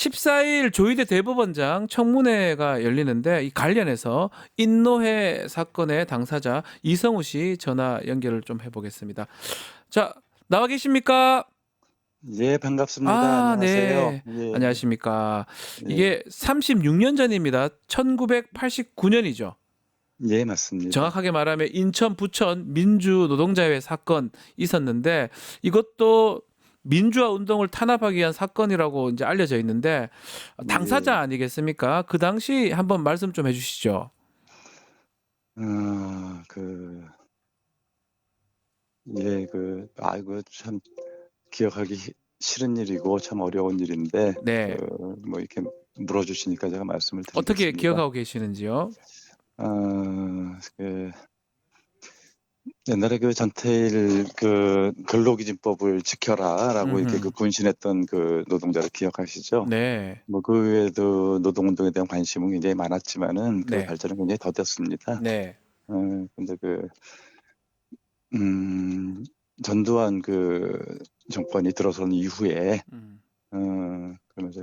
14일 조희대 대법원장 청문회가 열리는데 이 관련해서 인노회 사건의 당사자 이성우 씨 전화 연결을 좀 해보겠습니다. 자, 나와 계십니까? 예, 반갑습니다. 아, 안녕하세요. 네. 예, 안녕하십니까. 예, 이게 36년 전입니다. 1989년이죠. 예, 맞습니다. 정확하게 말하면 인천 부천 민주노동자회 사건 있었는데 이것도 민주화 운동을 탄압하기 위한 사건이라고 이제 알려져 있는데 당사자 예, 아니겠습니까? 그 당시 한번 말씀 좀 해주시죠. 어, 아이고, 참, 기억하기 싫은 일이고, 참 어려운 일인데, 네. 뭐, 이렇게 물어주시니까 제가 말씀을 어떻게 드리겠습니다. 기억하고 계시는지요? 어, 그, 옛날에 그 전태일 근로기준법을 지켜라라고 이렇게 음흠. 군신했던 그 노동자를 기억하시죠? 네. 뭐 그 외에도 노동운동에 대한 관심은 굉장히 많았지만은 그 네. 발전은 굉장히 더뎠습니다. 네. 근데 음, 전두환 정권이 들어선 이후에, 음. 그러면서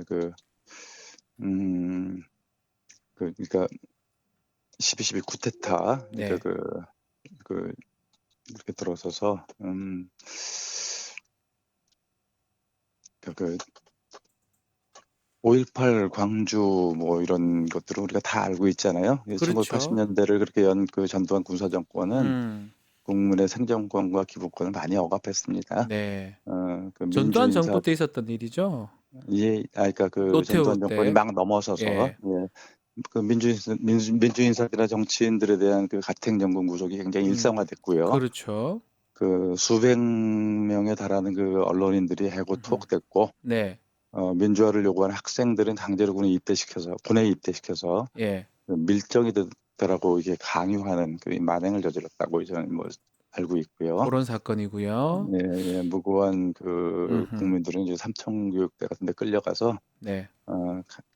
음, 그러니까 12.12 쿠데타, 그러니까 네. 이렇게 들어서서, 그 5.18 광주 뭐 이런 것들을 우리가 다 알고 있잖아요. 그렇죠. 1980년대를 그렇게 연 그 전두환 군사정권은 음. 국민의 생존권과 기부권을 많이 억압했습니다. 네. 전두환 민주인사, 정부 때 있었던 일이죠. 예, 그러니까 그 노태우 전두환 정권이 때. 막 넘어서서, 예. 예, 그 민주인사들이나 정치인들에 대한 그 가택연금 구속이 굉장히 음. 일상화됐고요. 그렇죠. 그 수백 명에 달하는 그 언론인들이 해고 음흠. 투옥됐고, 네. 민주화를 요구하는 학생들은 강제로 군에 입대시켜서 예. 밀정이 되더라고 이게 강요하는 그 만행을 저질렀다고 저는 뭐 알고 있고요. 그런 사건이고요. 예, 예, 무고한 음흠. 국민들은 이제 삼청교육대 같은 데 끌려가서 네.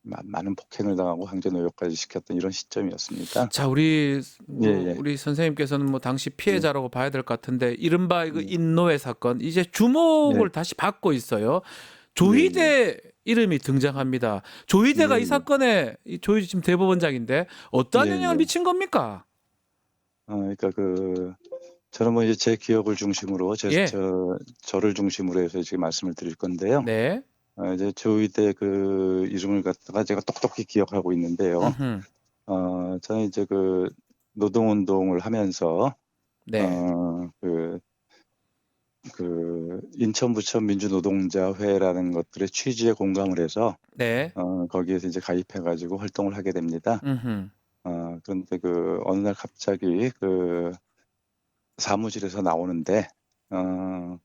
많은 폭행을 당하고 강제노역까지 시켰던 이런 시점이었습니다. 자, 우리 예, 예, 우리 선생님께서는 뭐 당시 예, 피해자라고 봐야 될 것 같은데 이른바 그 예, 인노회 사건 이제 예, 주목을 다시 받고 있어요. 예, 예, 조희대 이름이 등장합니다. 조희대가 이 예, 사건에 이 조희 지금 대법원장인데 어떠한 예, 영향을 예. 미친 겁니까? 그러니까 저는 뭐 이제 제 기억을 중심으로 예. 저를 중심으로 해서 지금 말씀을 드릴 건데요. 네. 이제 조의대 그 이름을 갖다가 제가 똑똑히 기억하고 있는데요. 음흠. 저는 이제 노동운동을 하면서, 네. 어, 인천 부천 민주노동자회라는 것들의 취지에 공감을 해서, 네. 거기에서 이제 가입해가지고 활동을 하게 됩니다. 음흠. 그런데 어느 날 갑자기 사무실에서 나오는데, 어,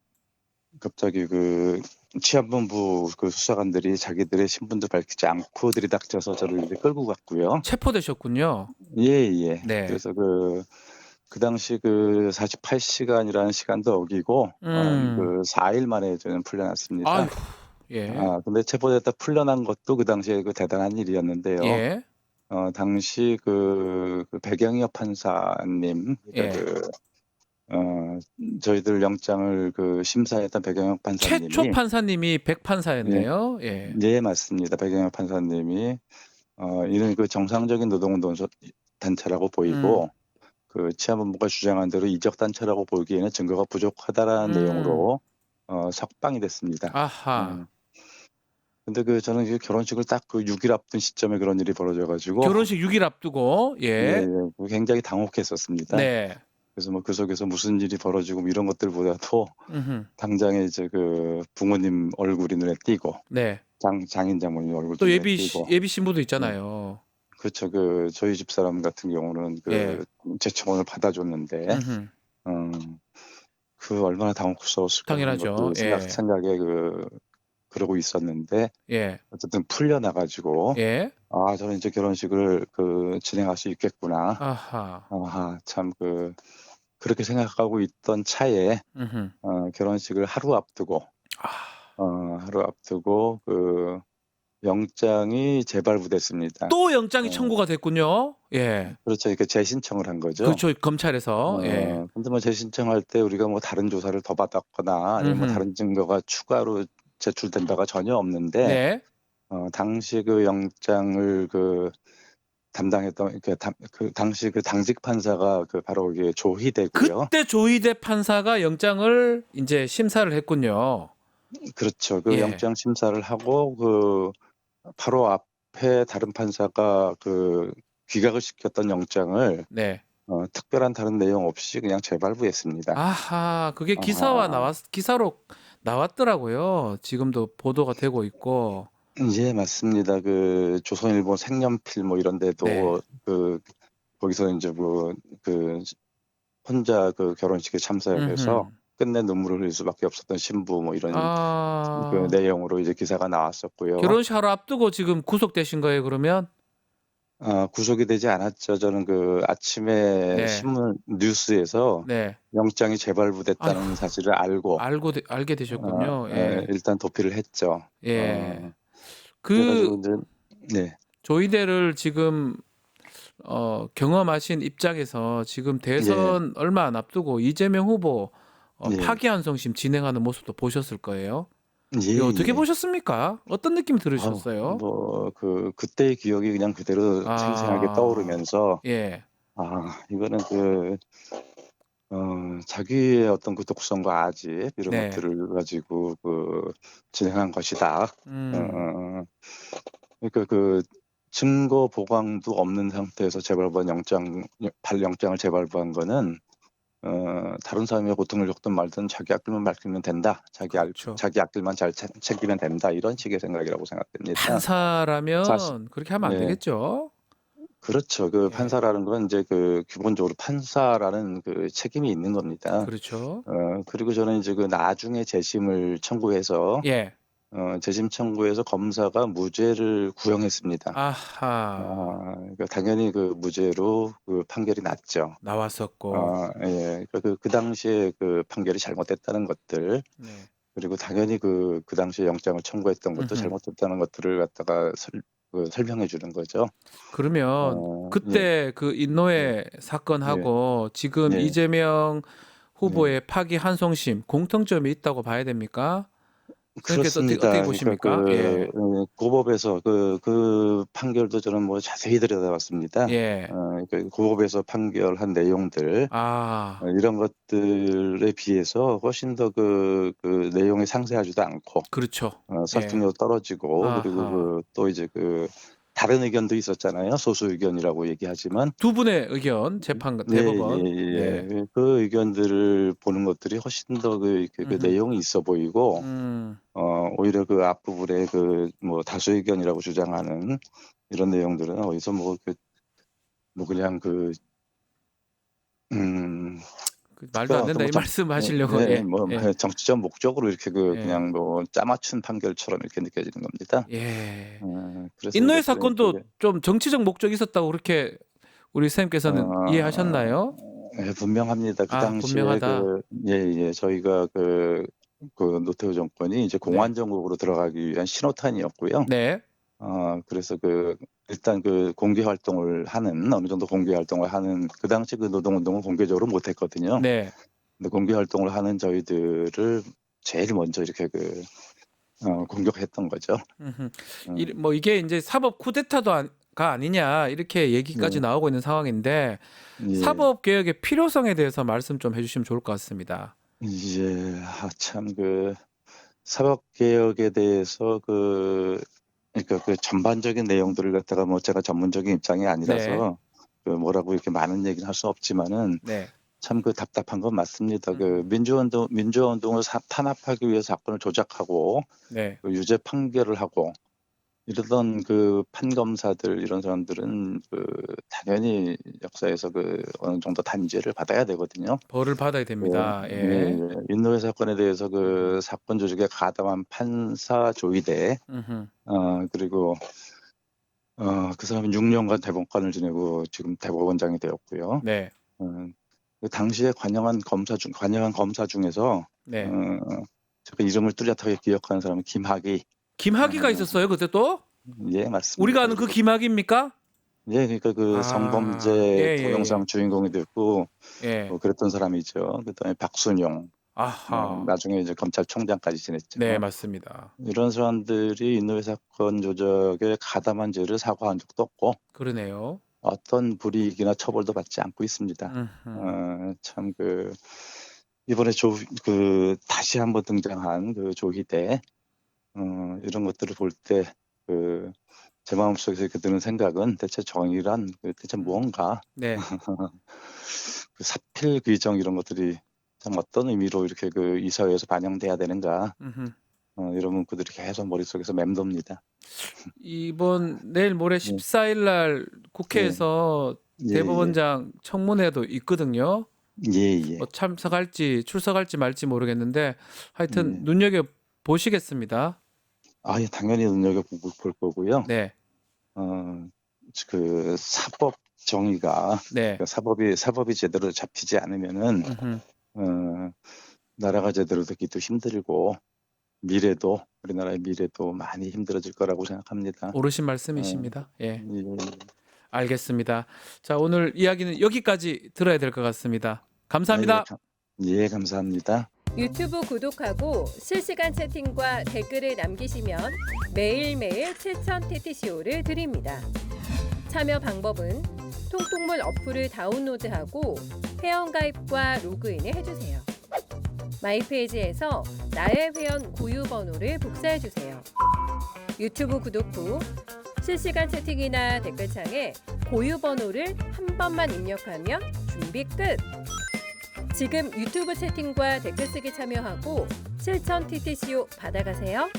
갑자기 치안본부 수사관들이 자기들의 신분도 밝히지 않고 들이닥쳐서 저를 이제 끌고 갔고요. 체포되셨군요. 예, 예. 네. 그래서 그 당시 48시간이라는 시간도 어기고, 음. 4일 만에 저는 아휴. 풀려났습니다. 예. 근데 체포됐다 풀려난 것도 그 당시에 대단한 일이었는데요. 예. 당시 배경엽 판사님, 예. 그러니까 저희들 영장을 심사했던 배경엽 최초 판사님이, 판사님이 백 예, 판사였네요. 예. 예, 맞습니다. 배경엽 판사님이, 이는 정상적인 노동운동 단체라고 음. 보이고, 치안본부가 주장한 대로 이적 단체라고 보기에는 증거가 부족하다라는 음. 내용으로, 석방이 됐습니다. 아하. 근데 저는 이제 결혼식을 딱 6일 앞둔 시점에 그런 일이 벌어져가지고, 결혼식 6일 앞두고 예, 예. 예, 굉장히 당혹했었습니다. 네. 그래서 뭐 그 속에서 무슨 일이 벌어지고 뭐 이런 것들보다도 음흠. 당장에 이제 부모님 얼굴이 눈에 띄고, 네. 장인 장모님 얼굴도 또 눈에 띄고, 예비 신부도 예, 있잖아요. 그렇죠. 저희 집사람 같은 경우는 예. 제 청혼을 받아줬는데, 음흠. 음, 얼마나 당혹스러웠을까 하는 당연하죠. 것도 예. 생각에 그러고 있었는데, 예. 어쨌든 풀려나가지고, 예. 저는 이제 결혼식을 진행할 수 있겠구나. 아하. 아하, 참 그렇게 생각하고 있던 차에, 음흠. 결혼식을 아. 하루 앞두고 영장이 재발부됐습니다. 또 영장이 어, 청구가 됐군요. 예. 그렇죠. 이렇게 재신청을 한 거죠. 그렇죠. 검찰에서. 예. 근데 뭐 재신청할 때 우리가 뭐 다른 조사를 더 받았거나 아니면 뭐 음흠. 다른 증거가 추가로 제출된 바가 전혀 없는데, 네. 당시 그 영장을 담당했던 그 당시 그 당직 판사가 바로 이게 조희대고요. 그때 조희대 판사가 영장을 이제 심사를 했군요. 그렇죠. 예. 영장 심사를 하고 바로 앞에 다른 판사가 기각을 시켰던 영장을 네. 특별한 다른 내용 없이 그냥 재발부했습니다. 아하, 그게 아, 기사로 나왔더라고요. 지금도 보도가 되고 있고. 예, 맞습니다. 조선일보 색연필 뭐 이런 네. 데도 거기서 이제 혼자 결혼식에 참석해서 음흠. 끝내 눈물을 흘릴 수밖에 없었던 신부 뭐 이런 아, 내용으로 이제 기사가 나왔었고요. 결혼식 하루 앞두고 지금 구속되신 거예요, 그러면? 구속이 되지 않았죠. 저는 아침에 네. 신문 뉴스에서 네. 영장이 아휴, 재발부됐다는 사실을 알고 알게 되셨군요. 예. 일단 도피를 했죠. 예. 그래가지고 그 이제 네, 조이대를 지금 경험하신 입장에서 지금 예, 대선 얼마 안 앞두고 이재명 후보 예, 파기환송심 진행하는 모습도 보셨을 거예요. 예, 이거 어떻게 예. 보셨습니까? 어떤 느낌 들으셨어요? 그때의 기억이 그냥 그대로 생생하게 아, 떠오르면서 예. 이거는 자기의 어떤 독성과 아집 이런 네. 것들을 가지고 진행한 것이다. 음. 어, 그러니까 증거 보강도 없는 상태에서 발영장을 재발부한 거는 다른 사람의 고통을 겪든 말든 자기 앞길만 밝히면 된다. 그렇죠. 자기 앞길만 잘 챙기면 된다. 이런 식의 생각이라고 생각됩니다. 사실 판사라면 그렇게 하면 안 예, 되겠죠? 그렇죠. 예. 판사라는 건 이제 기본적으로 판사라는 책임이 있는 겁니다. 그렇죠. 그리고 저는 이제 나중에 재심을 청구해서 예. 재심 청구해서 검사가 무죄를 구형했습니다. 아하. 그러니까 당연히 무죄로 판결이 났죠. 나왔었고. 예. 그러니까 그 당시에 판결이 잘못됐다는 것들, 네. 그리고 당연히 그 당시에 영장을 청구했던 것도 음흠. 잘못됐다는 것들을 갖다가 설명해 주는 거죠. 그러면 예, 그때 그 예, 인노회 예, 사건하고 지금 예, 이재명 예. 후보의 파기환송심 공통점이 있다고 봐야 됩니까? 선생님께서 어떻게 그렇습니다. 그러니까 보십니까? 예. 고법에서 그 판결도 저는 뭐 자세히 들여다봤습니다. 예. 그러니까 고법에서 판결한 내용들, 아, 이런 것들에 비해서 훨씬 더 내용이 상세하지도 않고, 그렇죠. 예. 설득력도 떨어지고, 그리고 아하. 또 이제 다른 의견도 있었잖아요. 소수 의견이라고 얘기하지만, 두 분의 의견, 재판 예, 대법원. 네. 예. 그 의견들을 보는 것들이 훨씬 더 음흠. 내용이 있어 보이고, 음. 오히려 앞부분에 뭐 다수 의견이라고 주장하는 이런 내용들은 어디서 그냥 음, 말도 안 특별한 어떤 된다 이 말씀 하시려고 예, 예. 뭐 예. 정치적 목적으로 이렇게 예. 그냥 뭐 짜맞춘 판결처럼 이렇게 느껴지는 겁니다. 예. 그래서 인노회 이것들은 사건도 좀 정치적 목적이 있었다고 그렇게 우리 선생님께서는 이해하셨나요? 예, 분명합니다. 그 아, 당시에 분명하다. 예, 저희가 노태우 정권이 이제 네. 공안 정국으로 들어가기 위한 신호탄이었고요. 네. 그래서 일단 공개 활동을 하는, 어느 정도 공개 활동을 하는, 그 당시 노동운동은 공개적으로 못 했거든요. 네. 근데 공개 활동을 하는 저희들을 제일 먼저 이렇게 공격했던 거죠. 음흠. 음, 뭐 이게 이제 사법 쿠데타가 아니냐 이렇게 얘기까지 네, 나오고 있는 상황인데 예, 사법 개혁의 필요성에 대해서 말씀 좀 해주시면 좋을 것 같습니다. 예, 참 사법개혁에 대해서 그러니까 전반적인 내용들을 갖다가 뭐 제가 전문적인 입장이 네. 아니라서 뭐라고 이렇게 많은 얘기는 할 수 없지만은 네. 참 답답한 건 맞습니다. 음흠. 민주화 운동을 탄압하기 위해서 사건을 조작하고 네. 유죄 판결을 하고 이러던 판검사들 이런 사람들은 당연히 역사에서 어느 정도 단죄를 받아야 되거든요. 벌을 받아야 됩니다. 예, 예. 예. 인노회 사건에 대해서 음흠. 사건 조직에 가담한 판사 조이대, 음흠. 그리고 그 사람은 6년간 대법관을 지내고 지금 대법원장이 되었고요. 네. 어, 그 당시에 관여한 검사 중에서 네. 제가 이름을 뚜렷하게 기억하는 사람은 김학의. 김학의가 어, 있었어요, 그때 또? 예, 우리가 맞습니다. 아는 그 그리고 김학의입니까? 예, 그러니까 아, 예, 성범죄 예, 동영상 예. 주인공이 됐고 예. 그랬던 사람이죠. 그다음에 박순용. 아하. 나중에 이제 검찰총장까지 지냈죠. 네, 맞습니다. 이런 사람들이 인노회 사건 조작에 가담한 죄를 사과한 적도 없고 그러네요. 어떤 불이익이나 처벌도 받지 않고 있습니다. 참 이번에 다시 한번 등장한 그 조희대 이런 것들을 볼 때 제 마음속에서 이렇게 드는 생각은 대체 정의란 대체 무언가 네. 그 사필 규정 이런 것들이 참 어떤 의미로 이렇게 이 사회에서 반영돼야 되는가 이런 문구들이 계속 머릿속에서 맴돕니다. 이번 내일 모레 14일 날 국회에서 예, 대법원장 청문회도 있거든요. 예. 뭐 참석할지 출석할지 말지 모르겠는데 하여튼 예. 눈여겨 보시겠습니다. 예, 당연히 눈여겨볼 거고요. 네. 그 사법 정의가 네. 사법이 제대로 잡히지 않으면은 나라가 제대로 되기도 힘들고 우리나라의 미래도 많이 힘들어질 거라고 생각합니다. 옳으신 말씀이십니다. 예. 예. 알겠습니다. 자, 오늘 이야기는 여기까지 들어야 될 것 같습니다. 감사합니다. 예, 감사합니다. 유튜브 구독하고 실시간 채팅과 댓글을 남기시면 매일매일 7천 TTCO를 드립니다. 참여 방법은 통통물 어플을 다운로드하고 회원가입과 로그인을 해주세요. 마이페이지에서 나의 회원 고유 번호를 복사해주세요. 유튜브 구독 후 실시간 채팅이나 댓글창에 고유 번호를 한 번만 입력하면 준비 끝! 지금 유튜브 채팅과 댓글 쓰기 참여하고 실천 TTCO 받아가세요.